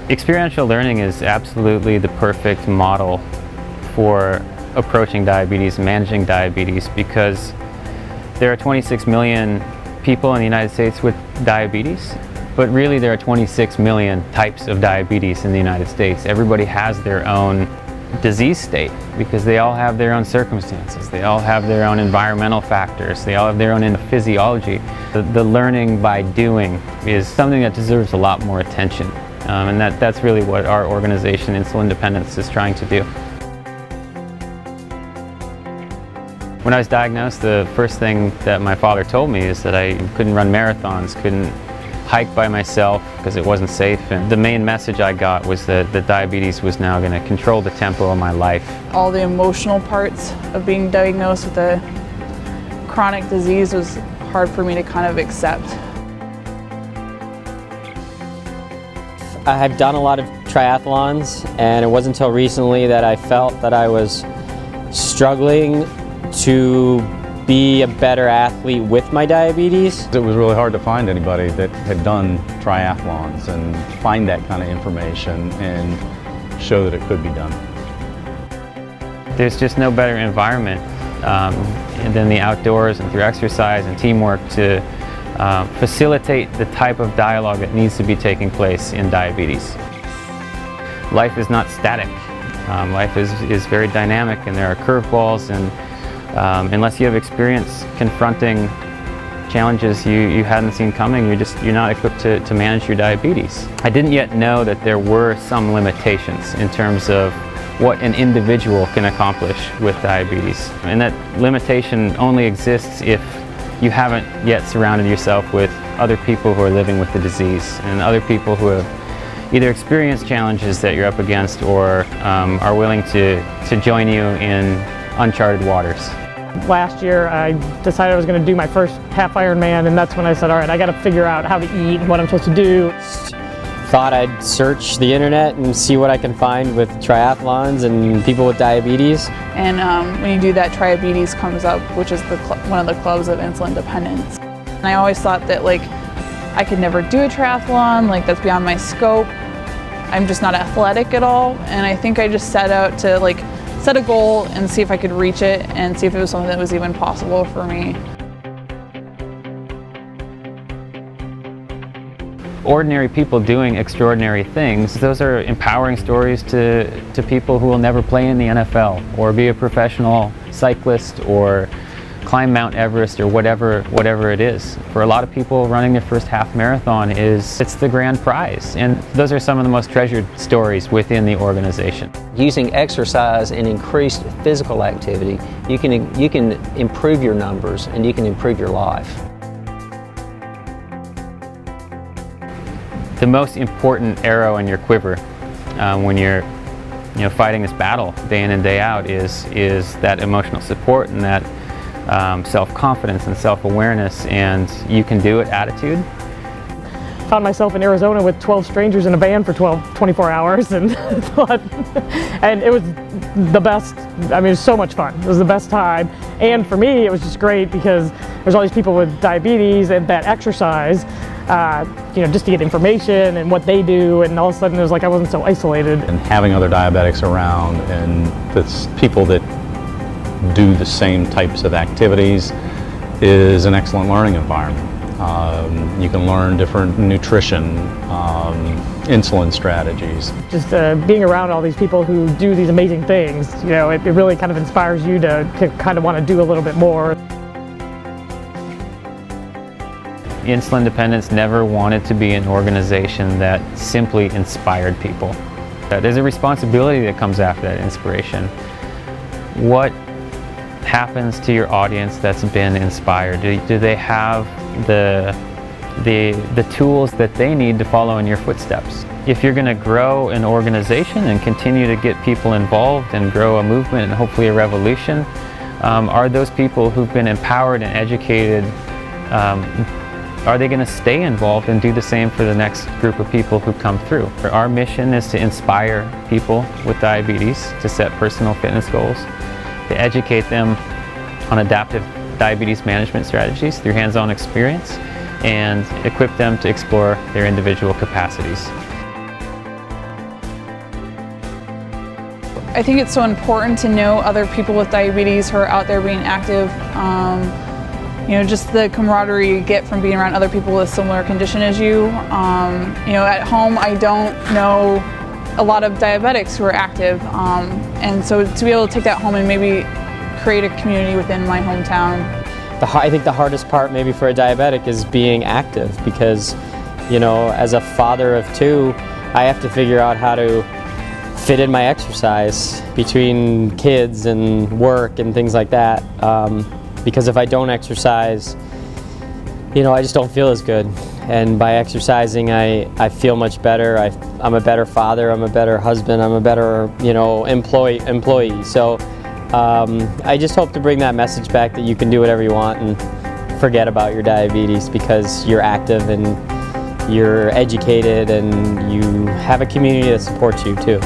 Experiential learning is absolutely the perfect model for approaching diabetes, managing diabetes, because there are 26 million people in the United States with diabetes, but really there are 26 million types of diabetes in the United States. Everybody has their own disease state because they all have their own circumstances, they all have their own environmental factors, they all have their own physiology. The learning by doing is something that deserves a lot more attention, and that's really what our organization Insulindependence is trying to do. When I was diagnosed, the first thing that my father told me is that I couldn't run marathons, couldn't hike by myself because it wasn't safe, and the main message I got was that the diabetes was now going to control the tempo of my life. All the emotional parts of being diagnosed with a chronic disease was hard for me to kind of accept. I have done a lot of triathlons, and it wasn't until recently that I felt that I was struggling to be a better athlete with my diabetes. It was really hard to find anybody that had done triathlons and find that kind of information and show that it could be done. There's just no better environment than the outdoors and through exercise and teamwork to facilitate the type of dialogue that needs to be taking place in diabetes. Life is not static. Life is very dynamic, and there are curveballs, and unless you have experience confronting challenges you hadn't seen coming, you're not equipped to manage your diabetes. I didn't yet know that there were some limitations in terms of what an individual can accomplish with diabetes. And that limitation only exists if you haven't yet surrounded yourself with other people who are living with the disease and other people who have either experienced challenges that you're up against or are willing to join you in uncharted waters. Last year I decided I was going to do my first half Ironman, and that's when I said, all right, I got to figure out how to eat and what I'm supposed to do. Thought I'd search the internet and see what I can find with triathlons and people with diabetes. And when you do that, Triabetes comes up, which is one of the clubs of Insulindependence. And I always thought that I could never do a triathlon, that's beyond my scope. I'm just not athletic at all, and I think I just set out to set a goal and see if I could reach it and see if it was something that was even possible for me. Ordinary people doing extraordinary things, those are empowering stories to people who will never play in the NFL or be a professional cyclist or climb Mount Everest or whatever it is. For a lot of people, running their first half marathon it's the grand prize, and those are some of the most treasured stories within the organization. Using exercise and increased physical activity, you can improve your numbers and you can improve your life. The most important arrow in your quiver when you're fighting this battle day in and day out is that emotional support and that self-confidence and self-awareness and you can do it attitude. Found myself in Arizona with 12 strangers in a van for 24 hours, and and it was the best. I mean, it was so much fun. It was the best time, and for me it was just great because there's all these people with diabetes and that exercise, just to get information and what they do, and all of a sudden it was like I wasn't so isolated. And having other diabetics around and that's people that do the same types of activities is an excellent learning environment. You can learn different nutrition, insulin strategies. Just being around all these people who do these amazing things, it really kind of inspires you to kind of want to do a little bit more. Insulindependence never wanted to be an organization that simply inspired people. There's a responsibility that comes after that inspiration. What happens to your audience that's been inspired? Do they have the tools that they need to follow in your footsteps? If you're going to grow an organization and continue to get people involved and grow a movement and hopefully a revolution, are those people who've been empowered and educated, are they going to stay involved and do the same for the next group of people who come through? Our mission is to inspire people with diabetes to set personal fitness goals, to educate them on adaptive diabetes management strategies through hands-on experience, and equip them to explore their individual capacities. I think it's so important to know other people with diabetes who are out there being active. You know, just the camaraderie you get from being around other people with a similar condition as you. You know, at home I don't know a lot of diabetics who are active, and so to be able to take that home and maybe create a community within my hometown. I think the hardest part maybe for a diabetic is being active, because, you know, as a father of two, I have to figure out how to fit in my exercise between kids and work and things like that. Because if I don't exercise, you know, I just don't feel as good. And by exercising, I feel much better. I'm a better father, I'm a better husband, I'm a better, you know, employee. So I just hope to bring that message back that you can do whatever you want and forget about your diabetes, because you're active and you're educated and you have a community that supports you too.